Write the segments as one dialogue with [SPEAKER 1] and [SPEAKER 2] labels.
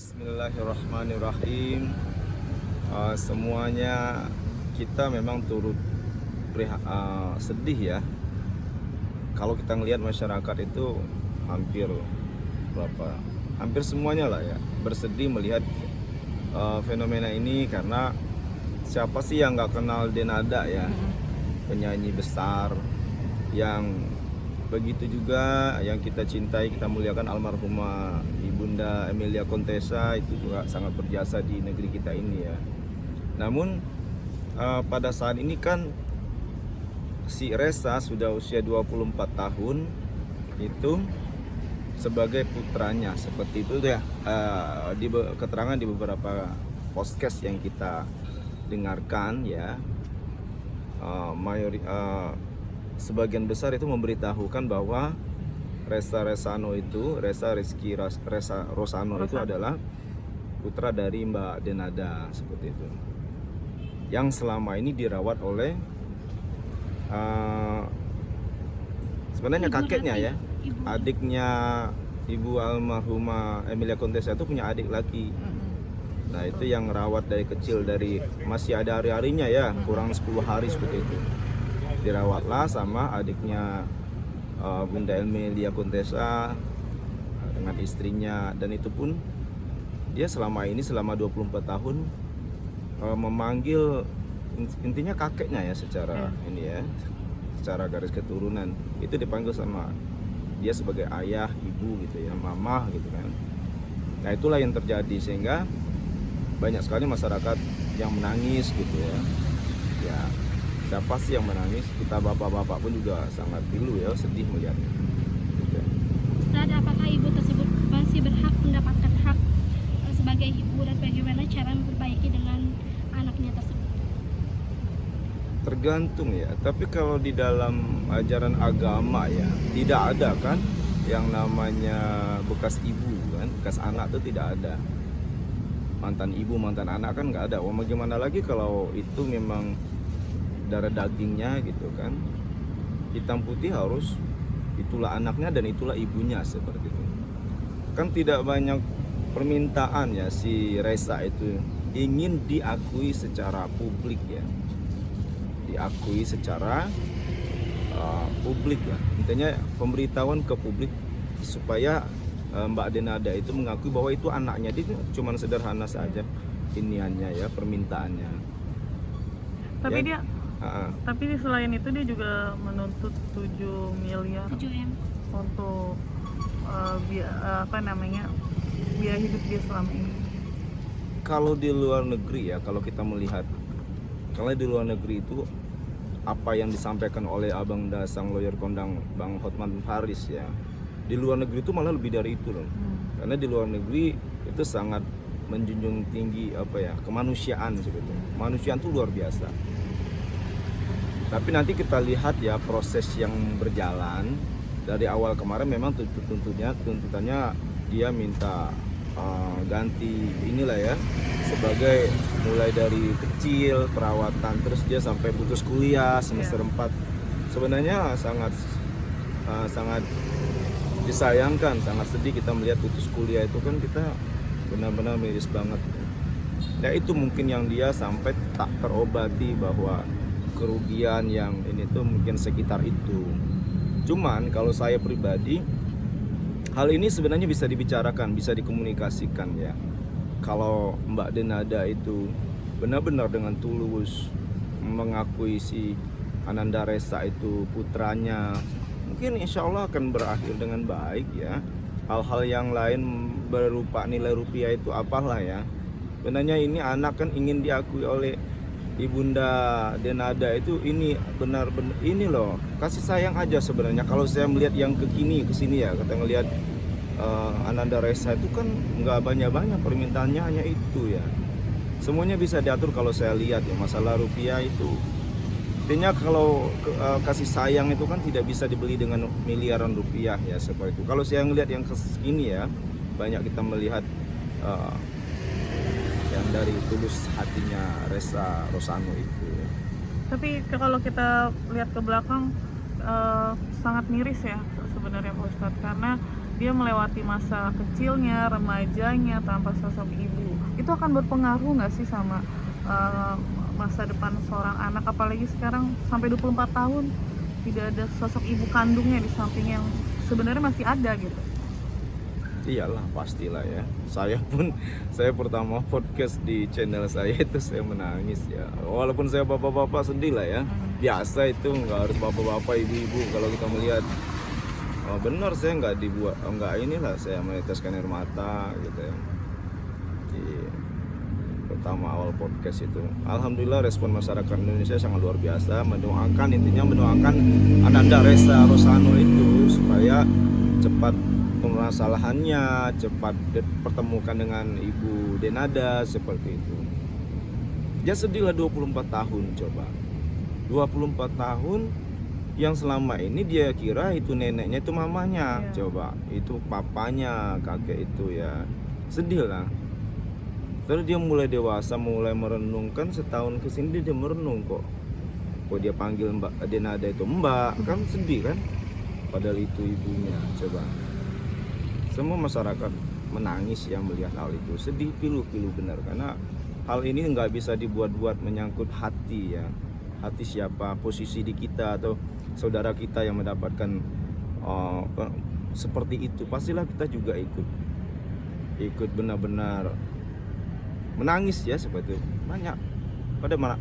[SPEAKER 1] Bismillahirrahmanirrahim. Semuanya kita memang turut sedih ya. Kalau kita ngelihat masyarakat itu hampir hampir semuanya lah ya bersedih melihat fenomena ini, karena siapa sih yang nggak kenal Denada ya, penyanyi besar yang begitu juga yang kita cintai, kita muliakan, almarhumah Ibunda Emilia Contessa, itu juga sangat berjasa di negeri kita ini ya. Namun pada saat ini kan si Ressa sudah usia 24 tahun itu sebagai putranya, seperti itu ya, keterangan di beberapa podcast yang kita dengarkan ya. Sebagian besar itu memberitahukan bahwa Ressa Rosano itu adalah putra dari Mbak Denada, seperti itu, yang selama ini dirawat oleh sebenarnya kakeknya ya, adiknya ibu almarhumah Emilia Contessa itu punya adik laki. Nah itu yang rawat dari kecil, dari masih ada hari-harinya ya, kurang 10 hari seperti itu, dirawatlah sama adiknya Bunda Emilia Contessa dengan istrinya. Dan itu pun dia selama 24 tahun memanggil intinya kakeknya ya, secara ini ya, secara garis keturunan itu dipanggil sama dia sebagai ayah, ibu gitu ya, mama gitu kan. Nah itulah yang terjadi, sehingga banyak sekali masyarakat yang menangis gitu ya. Ya siapa sih yang menangis? Kita bapak-bapak pun juga sangat pilu ya, sedih melihatnya.
[SPEAKER 2] Ustaz, apakah ibu tersebut masih berhak mendapatkan hak sebagai ibu, dan bagaimana cara memperbaiki dengan anaknya tersebut?
[SPEAKER 1] Tergantung ya, tapi kalau di dalam ajaran agama ya tidak ada kan yang namanya bekas ibu kan, bekas anak itu tidak ada. Mantan ibu, mantan anak kan nggak ada. Bagaimana lagi kalau itu memang darah dagingnya gitu kan, hitam putih harus itulah anaknya dan itulah ibunya, seperti itu kan. Tidak banyak permintaan ya, si Ressa itu ingin diakui secara publik ya, diakui secara publik ya, intinya pemberitahuan ke publik supaya Mbak Denada itu mengakui bahwa itu anaknya. Dia cuman sederhana saja iniannya ya, permintaannya.
[SPEAKER 3] Tapi
[SPEAKER 1] Ya,
[SPEAKER 3] dia tapi selain itu dia juga menuntut 7 miliar
[SPEAKER 2] 7M.
[SPEAKER 3] untuk biaya hidup dia selama ini.
[SPEAKER 1] kalau di luar negeri ya, kalau kita melihat, kalau di luar negeri itu apa yang disampaikan oleh Abang Dasang lawyer kondang Bang Hotman Paris ya, di luar negeri itu malah lebih dari itu loh. Karena di luar negeri itu sangat menjunjung tinggi kemanusiaan sebetulnya. Kemanusiaan itu luar biasa. Tapi nanti kita lihat ya proses yang berjalan dari awal kemarin. Memang tuntutannya dia minta ganti inilah ya, sebagai mulai dari kecil perawatan, terus dia sampai putus kuliah semester 4. Sebenarnya sangat disayangkan, sangat sedih kita melihat putus kuliah itu kan, kita benar-benar miris banget. Ya itu mungkin yang dia sampai tak terobati, bahwa kerugian yang ini tuh mungkin sekitar itu. Cuman kalau saya pribadi, hal ini sebenarnya bisa dibicarakan, bisa dikomunikasikan ya. Kalau Mbak Denada itu benar-benar dengan tulus mengakui si Ananda Ressa itu putranya, mungkin insya Allah akan berakhir dengan baik ya. Hal-hal yang lain berupa nilai rupiah itu apalah ya. Sebenarnya ini anak kan ingin diakui oleh Ibunda Denada itu, ini benar-benar ini loh, kasih sayang aja sebenarnya. Kalau saya melihat yang kesini ya, kita ngelihat Ananda Ressa itu kan nggak banyak permintaannya, hanya itu ya. Semuanya bisa diatur kalau saya lihat ya. Masalah rupiah itu intinya kalau kasih sayang itu kan tidak bisa dibeli dengan miliaran rupiah ya, seperti itu. Kalau saya ngelihat yang kesini ya, banyak kita melihat yang dari tulus hatinya Ressa Rosano itu.
[SPEAKER 3] Tapi kalau kita lihat ke belakang sangat miris ya sebenarnya Pak Ustadz, karena dia melewati masa kecilnya, remajanya tanpa sosok ibu. Itu akan berpengaruh nggak sih sama masa depan seorang anak, apalagi sekarang sampai 24 tahun tidak ada sosok ibu kandungnya di samping yang sebenarnya masih ada gitu.
[SPEAKER 1] Iyalah, pastilah ya. Saya pertama podcast di channel saya itu saya menangis ya. Walaupun saya bapak-bapak sedih lah ya. Biasa itu, nggak harus bapak-bapak, ibu-ibu. Kalau kita melihat benar, saya nggak inilah, saya meneteskan air mata gitu ya. Di pertama awal podcast itu, alhamdulillah respon masyarakat Indonesia sangat luar biasa. Mendoakan Ananda Ressa Rosano itu supaya cepat permasalahannya, cepat dipertemukan dengan Ibu Denada seperti itu. Ya sedih lah, 24 tahun coba. 24 tahun yang selama ini dia kira itu neneknya, itu mamanya. Coba, itu papanya, kakek itu ya. Sedih lah. Terus dia mulai dewasa, mulai merenungkan, setahun kesini dia merenung kok dia panggil Mbak Denada itu Mbak, kan sedih kan? Padahal itu ibunya. Coba, semua masyarakat menangis yang melihat hal itu, sedih pilu-pilu benar, karena hal ini nggak bisa dibuat-buat, menyangkut hati ya, hati siapa, posisi di kita atau saudara kita yang mendapatkan seperti itu, pastilah kita juga ikut benar-benar menangis ya, seperti itu. Banyak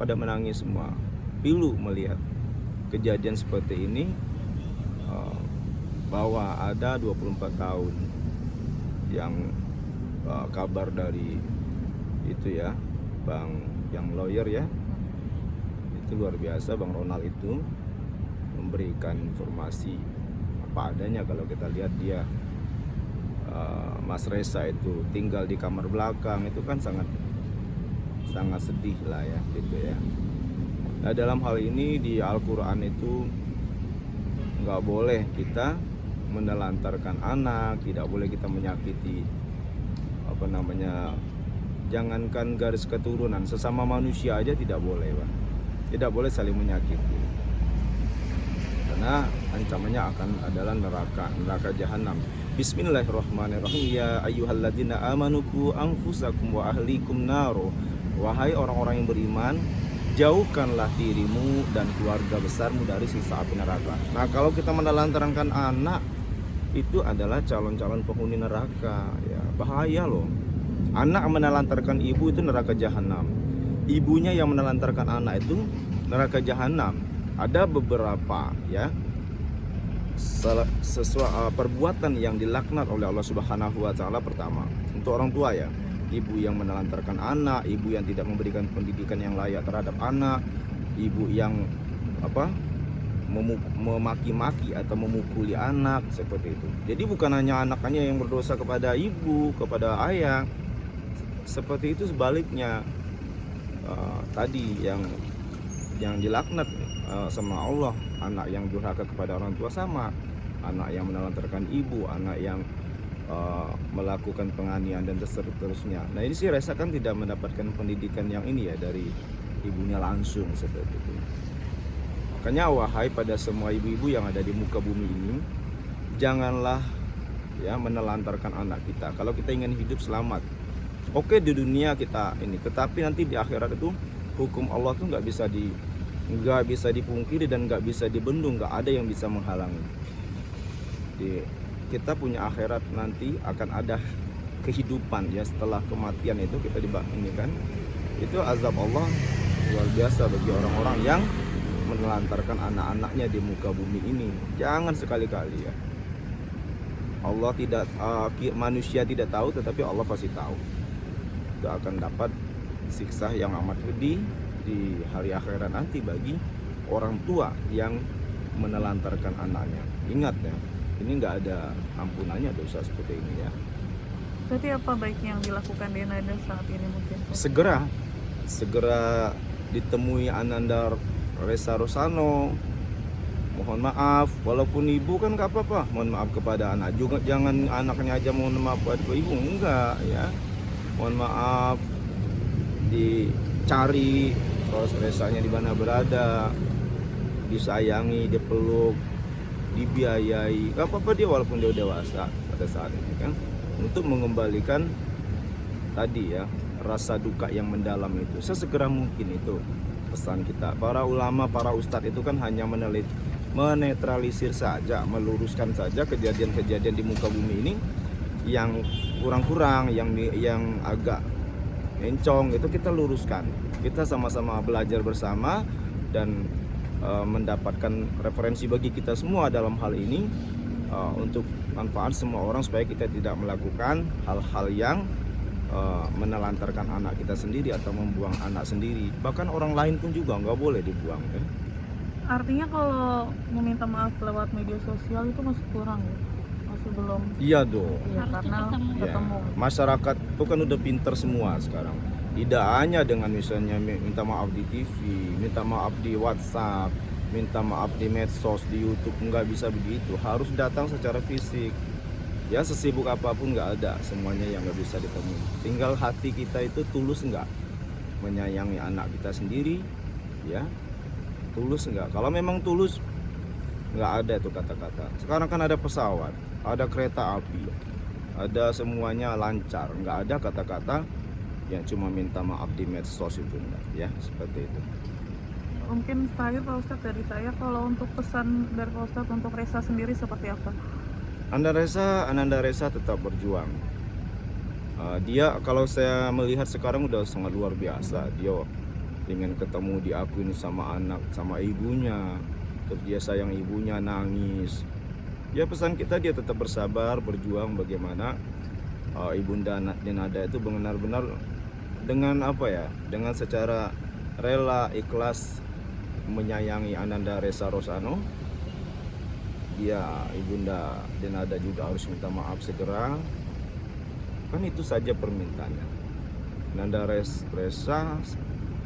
[SPEAKER 1] pada menangis semua, pilu melihat kejadian seperti ini, bahwa ada 24 tahun yang kabar dari itu ya, Bang yang lawyer ya, itu luar biasa. Bang Ronald itu memberikan informasi apa adanya. Kalau kita lihat dia Mas Ressa itu tinggal di kamar belakang, itu kan sangat sedih lah ya gitu ya. Nah, dalam hal ini di Al-Quran itu nggak boleh kita menelantarkan anak, tidak boleh kita menyakiti jangankan garis keturunan, sesama manusia aja tidak boleh, Pak. Tidak boleh saling menyakiti, karena ancamannya adalah neraka jahanam. Bismillahirrahmanirrahim. Ya ayyuhalladzina amanu qu anfusakum wa ahlikum naro. Wahai orang-orang yang beriman, jauhkanlah dirimu dan keluarga besarmu dari siksa api neraka. Nah, kalau kita menelantarkan anak, itu adalah calon-calon penghuni neraka ya, bahaya loh. Anak menelantarkan ibu itu neraka jahanam. Ibunya yang menelantarkan anak itu neraka jahanam. Ada beberapa ya perbuatan yang dilaknat oleh Allah Subhanahu wa taala. Pertama, untuk orang tua ya, ibu yang menelantarkan anak, ibu yang tidak memberikan pendidikan yang layak terhadap anak, ibu yang memaki-maki atau memukuli anak seperti itu. Jadi bukan hanya anaknya yang berdosa kepada ibu, kepada ayah, seperti itu sebaliknya. Tadi yang dilaknat sama Allah, anak yang durhaka kepada orang tua sama, anak yang menelantarkan ibu, anak yang melakukan penganiayaan dan seterusnya. Nah, ini sih Ressa kan tidak mendapatkan pendidikan yang ini ya dari ibunya langsung seperti itu. Makanya wahai pada semua ibu-ibu yang ada di muka bumi ini, janganlah ya menelantarkan anak kita. Kalau kita ingin hidup selamat, oke di dunia kita ini, tetapi nanti di akhirat itu hukum Allah tuh nggak bisa dipungkiri dan nggak bisa dibendung, nggak ada yang bisa menghalangi. Kita punya akhirat, nanti akan ada kehidupan ya setelah kematian itu kita ini kan, itu azab Allah luar biasa bagi orang-orang yang menelantarkan anak-anaknya di muka bumi ini. Jangan sekali-kali ya. Allah tidak manusia tidak tahu, tetapi Allah pasti tahu. Itu akan dapat siksa yang amat pedih di hari akhirat nanti bagi orang tua yang menelantarkan anaknya. Ingat ya, ini nggak ada ampunannya dosa seperti ini ya.
[SPEAKER 3] Berarti apa baiknya yang dilakukan Denada saat ini mungkin?
[SPEAKER 1] Segera ditemui Ananda Ressa Rosano. Mohon maaf, walaupun ibu kan nggak apa-apa, mohon maaf kepada anak juga, jangan anaknya aja mohon maaf kepada ibu, enggak ya. Mohon maaf, dicari terus Ressanya di mana berada, disayangi, dipeluk, dibiayai, nggak apa-apa dia walaupun dia dewasa. pada saat ini kan, untuk mengembalikan tadi ya rasa duka yang mendalam itu sesegera mungkin. Itu pesan kita. Para ulama, para ustadz itu kan hanya menetralisir saja, meluruskan saja kejadian-kejadian di muka bumi ini yang kurang-kurang, yang agak encong, itu kita luruskan. Kita sama-sama belajar bersama dan mendapatkan referensi bagi kita semua dalam hal ini, untuk manfaat semua orang, supaya kita tidak melakukan hal-hal yang menelantarkan anak kita sendiri atau membuang anak sendiri. Bahkan orang lain pun juga nggak boleh dibuang ya.
[SPEAKER 3] Artinya kalau meminta maaf lewat media sosial itu masih kurang ya? Masih belum?
[SPEAKER 1] Iya dong.
[SPEAKER 3] Ya,
[SPEAKER 2] Harus
[SPEAKER 3] karena
[SPEAKER 2] ketemu.
[SPEAKER 1] Ya,
[SPEAKER 3] ketemu.
[SPEAKER 1] masyarakat itu kan udah pinter semua sekarang. Tidak hanya dengan misalnya minta maaf di TV, minta maaf di WhatsApp, minta maaf di medsos, di YouTube, nggak bisa begitu. Harus datang secara fisik. Ya sesibuk apapun nggak ada semuanya yang nggak bisa ditemui. Tinggal hati kita itu tulus nggak menyayangi anak kita sendiri, ya tulus nggak. Kalau memang tulus, nggak ada itu kata-kata. Sekarang kan ada pesawat, ada kereta api, ada semuanya lancar, nggak ada kata-kata yang cuma minta maaf di medsos itu enggak, ya seperti itu.
[SPEAKER 3] Mungkin terakhir Pak Ustadz dari saya, kalau untuk pesan dari Pak Ustadz untuk Reza sendiri seperti apa?
[SPEAKER 1] Ananda Reza tetap berjuang. Dia kalau saya melihat sekarang udah sangat luar biasa. Dia ingin ketemu, diakuin sama anak, sama ibunya. Terus dia sayang ibunya, nangis. Ya pesan kita, dia tetap bersabar, berjuang bagaimana ibunda Denada itu benar-benar dengan apa ya, dengan secara rela, ikhlas menyayangi Ananda Reza Rosano. Ya ibunda Denada juga harus minta maaf segera. Kan itu saja permintaannya. Ananda Reza,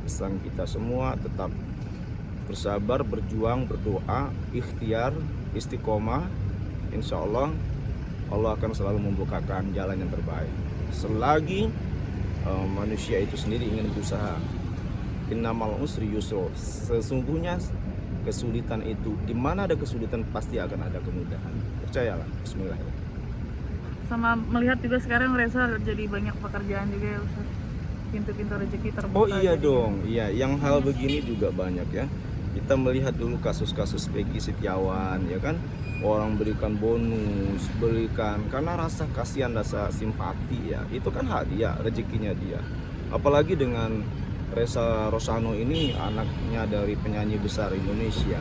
[SPEAKER 1] pesan kita semua tetap bersabar, berjuang, berdoa, ikhtiar, istiqomah. Insya Allah Allah akan selalu membukakan jalan yang terbaik. Selagi manusia itu sendiri ingin berusaha. Innamal usri yusra. Sesungguhnya kesulitan itu, di mana ada kesulitan pasti akan ada kemudahan. Percayalah. Bismillahirrahmanirrahim.
[SPEAKER 3] Sama melihat juga sekarang Reza jadi banyak pekerjaan juga ya Ustadz, pintu-pintu rezeki terbuka.
[SPEAKER 1] Oh iya
[SPEAKER 3] jadi-
[SPEAKER 1] dong, iya. Yang hal begini juga banyak ya. Kita melihat dulu kasus-kasus Peggy Setiawan, ya kan? Orang berikan bonus, berikan karena rasa kasihan, rasa simpati ya. Itu kan hak dia, rezekinya dia. Apalagi dengan Reza Rosano ini, anaknya dari penyanyi besar Indonesia.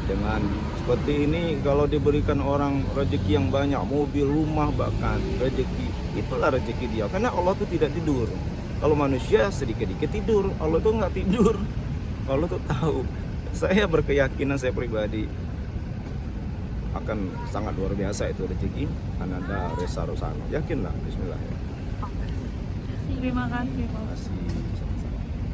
[SPEAKER 1] Dengan seperti ini, kalau diberikan orang rezeki yang banyak, mobil, rumah, bahkan rezeki, itulah rezeki dia. Karena Allah tuh tidak tidur. Kalau manusia sedikit-dikit tidur, Allah tuh nggak tidur. Allah tuh tahu. Saya berkeyakinan, saya pribadi akan sangat luar biasa itu rezeki Ananda Reza Rosano. Yakinlah. Bismillah.
[SPEAKER 3] Oke. Terima kasih Pak.
[SPEAKER 1] Terima kasih.